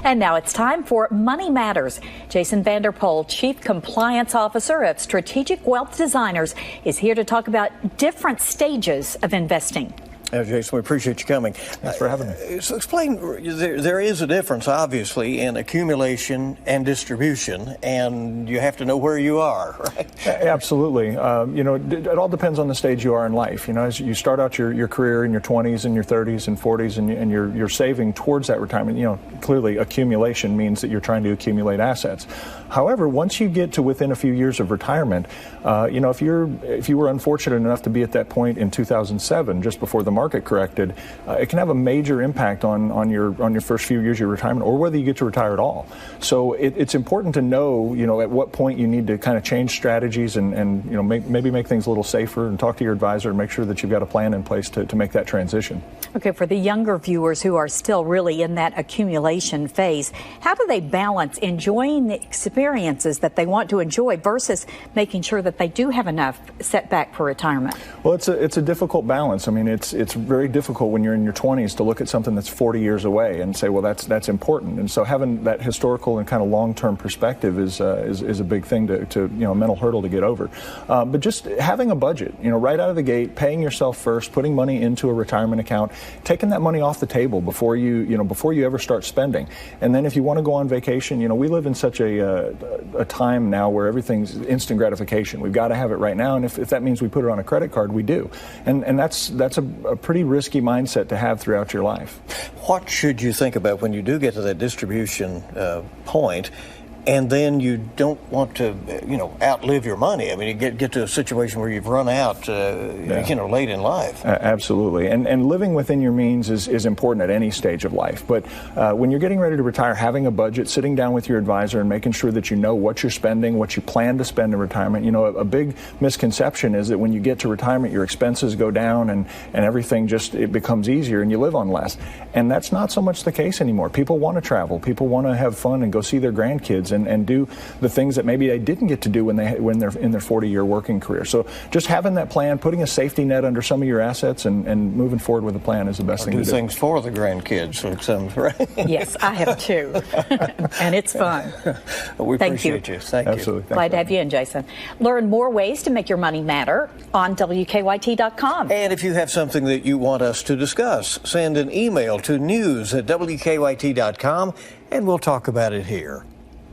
And now it's time for Money Matters. Jason Vander Pol, Chief Compliance Officer of Strategic Wealth Designers, is here to talk about different stages of investing. Jason, we appreciate you coming. Thanks for having me. So explain, there is a difference, obviously, in accumulation and distribution, and you have to know where you are, right? Absolutely. It all depends on the stage you are in life. As you start out your career in your 20s and your 30s and 40s and you're saving towards that retirement, clearly accumulation means that you're trying to accumulate assets. However, once you get to within a few years of retirement, if you were unfortunate enough to be at that point in 2007, just before the market corrected, it can have a major impact on your first few years of your retirement, or whether you get to retire at all. So it's important to know, at what point you need to kind of change strategies and maybe make things a little safer, and talk to your advisor and make sure that you've got a plan in place to make that transition. Okay, for the younger viewers who are still really in that accumulation phase, how do they balance enjoying the experiences that they want to enjoy versus making sure that they do have enough set back for retirement? Well, it's a difficult balance. I mean, it's very difficult when you're in your 20s to look at something that's 40 years away and say, well, that's important. And so having that historical and kind of long-term perspective is a big thing to a mental hurdle to get over. But just having a budget, right out of the gate, paying yourself first, putting money into a retirement account, taking that money off the table before you ever start spending. And then if you want to go on vacation, we live in such a time now where everything's instant gratification. We've got to have it right now, and if that means we put it on a credit card, we do. And that's a pretty risky mindset to have throughout your life. What should you think about when you do get to that distribution point, and then you don't want to, outlive your money? I mean, you get to a situation where you've run out, late in life. Absolutely. And living within your means is important at any stage of life. But when you're getting ready to retire, having a budget, sitting down with your advisor and making sure that you know what you're spending, what you plan to spend in retirement. A big misconception is that when you get to retirement, your expenses go down and everything it becomes easier and you live on less. And that's not so much the case anymore. People want to travel. People want to have fun and go see their grandkids and do the things that maybe they didn't get to do when they're in their 40-year working career. So just having that plan, putting a safety net under some of your assets and moving forward with a plan is the best thing to do. Do things for the grandkids, right? Yes, I have too. And it's fun. We appreciate you. Thank you. Absolutely. Glad to have you in, Jason. Learn more ways to make your money matter on WKYT.com. And if you have something that you want us to discuss, send an email to news@WKYT.com and we'll talk about it here.